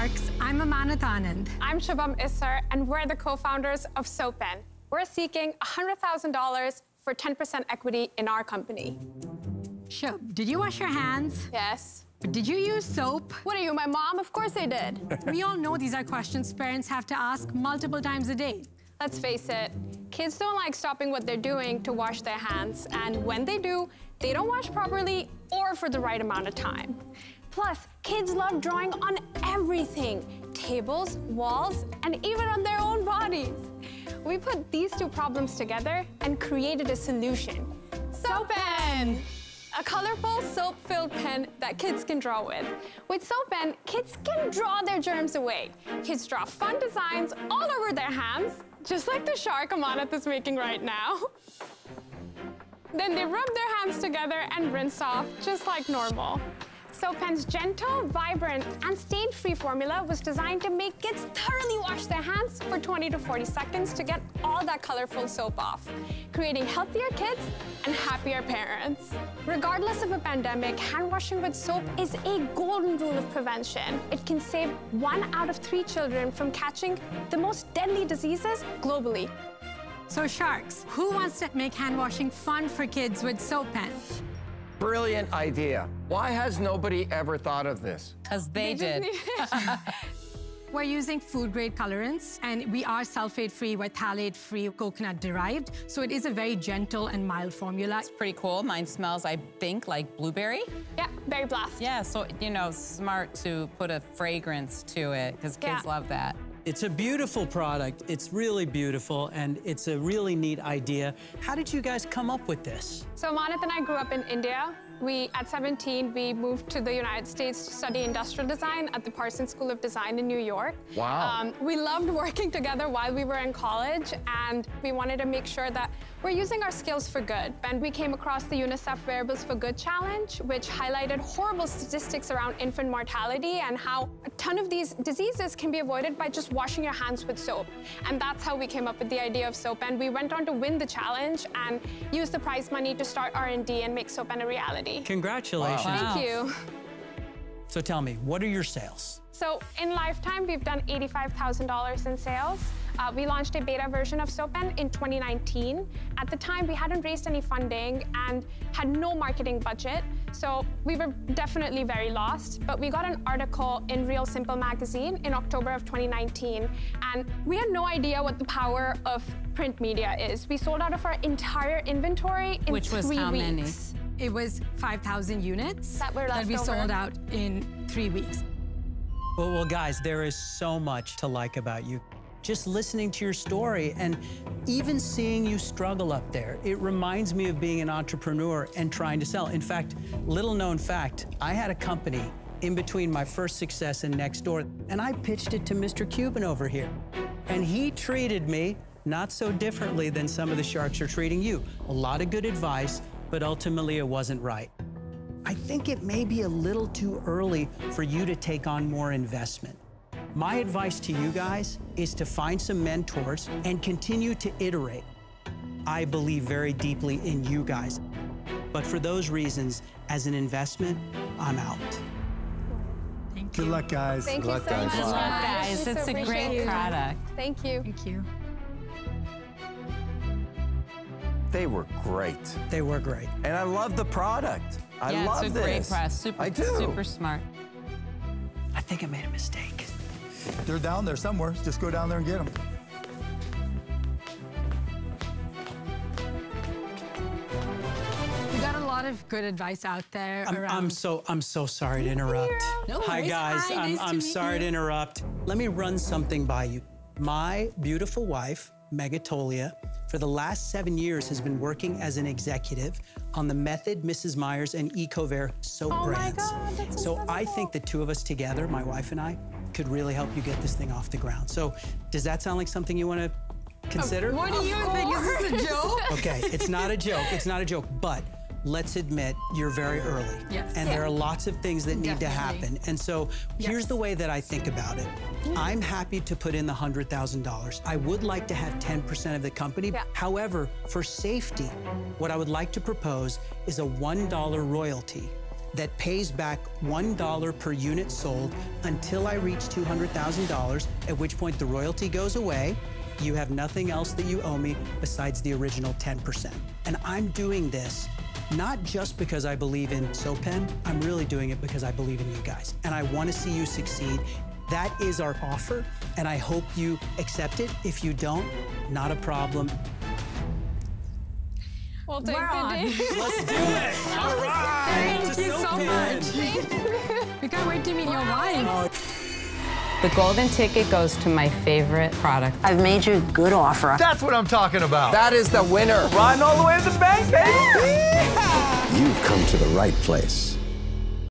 Sharks. I'm Amanat Anand. I'm Shubham Issar, and we're the co-founders of SoaPen. We're seeking $100,000 for 10% equity in our company. Shub, did you wash your hands? Yes. Did you use soap? What are you, my mom? Of course I did. We all know these are questions parents have to ask multiple times a day. Let's face it, kids don't like stopping what they're doing to wash their hands, and when they do, they don't wash properly or for the right amount of time. Plus, kids love drawing on everything, tables, walls, and even on their own bodies. We put these two problems together and created a solution. SoaPen! A colorful soap-filled pen that kids can draw with. With SoaPen, kids can draw their germs away. Kids draw fun designs all over their hands, just like the shark Amanat is making right now. Then they rub their hands together and rinse off, just like normal. SoaPen's gentle, vibrant, and stain-free formula was designed to make kids thoroughly wash their hands for 20 to 40 seconds to get all that colorful soap off, creating healthier kids and happier parents. Regardless of a pandemic, hand washing with soap is a golden rule of prevention. It can save 1 out of 3 children from catching the most deadly diseases globally. So Sharks, who wants to make hand washing fun for kids with SoaPen? Brilliant idea. Why has nobody ever thought of this? Because they did. We're using food-grade colorants, and we are sulfate-free, we're phthalate-free, coconut-derived, so it is a very gentle and mild formula. It's pretty cool. Mine smells, I think, like blueberry. Yeah, berry blast. Yeah, so, you know, smart to put a fragrance to it, because kids love that. It's a beautiful product. It's really beautiful, and it's a really neat idea. How did you guys come up with this? So Amanat and I grew up in India. At 17, we moved to the United States to study industrial design at the Parsons School of Design in New York. Wow. We loved working together while we were in college, and we wanted to make sure that we're using our skills for good. And we came across the UNICEF Wearables for Good Challenge, which highlighted horrible statistics around infant mortality and how a ton of these diseases can be avoided by just washing your hands with soap. And that's how we came up with the idea of SoaPen. We went on to win the challenge and use the prize money to start R&D and make SoaPen a reality. Congratulations. Wow. Thank you. So tell me, what are your sales? So in lifetime, we've done $85,000 in sales. We launched a beta version of SoaPen in 2019. At the time, we hadn't raised any funding and had no marketing budget. So we were definitely very lost. But we got an article in Real Simple magazine in October of 2019. And we had no idea what the power of print media is. We sold out of our entire inventory in 3 weeks. Which was how many? It was 5,000 units that were left we over. sold out in 3 weeks. Well, guys, there is so much to like about you. Just listening to your story and even seeing you struggle up there, it reminds me of being an entrepreneur and trying to sell. In fact, little known fact, I had a company in between my first success and Nextdoor, and I pitched it to Mr. Cuban over here. And he treated me not so differently than some of the sharks are treating you. A lot of good advice, but ultimately it wasn't right. I think it may be a little too early for you to take on more investment. My advice to you guys is to find some mentors and continue to iterate. I believe very deeply in you guys. But for those reasons, as an investment, I'm out. Thank you. Good luck, guys. Thank Good you luck, so guys. much. Good luck, I guys. really It's so a great appreciate it. product. Thank you. Thank you. They were great. They were great. And I love the product. I love it's a this. great press. I do. Super smart. I think I made a mistake. They're down there somewhere. Just go down there and get them. We got a lot of good advice out there around. I'm so sorry to interrupt. No Hi worries. guys, Hi, nice to I'm meet sorry you. to interrupt. Let me run something by you. My beautiful wife, Toila, for the last 7 years has been working as an executive on the Method, Mrs. Meyer's, and Ecover soap brands. Oh my God, that's so I incredible. think the two of us together, my wife and I, could really help you get this thing off the ground. So does that sound like something you want to consider? What do you think? Is this a joke? Okay, it's not a joke. It's not a joke, but let's admit you're very early. Yes. And there are lots of things that need to Definitely. happen. And so here's Yes. the way that I think about it. I'm happy to put in the $100,000. I would like to have 10% of the company. Yeah. However, for safety, what I would like to propose is a $1 royalty that pays back $1 per unit sold until I reach $200,000, at which point the royalty goes away. You have nothing else that you owe me besides the original 10%. And I'm doing this not just because I believe in SoaPen, I'm really doing it because I believe in you guys. And I want to see you succeed. That is our offer, and I hope you accept it. If you don't, not a problem. We'll take the deal. Let's do it. All right. Thank you so much. We can't wait to meet your wife. The golden ticket goes to my favorite product. I've made you a good offer. That's what I'm talking about. That is the winner. Riding all the way to the bank, baby. You've come to the right place.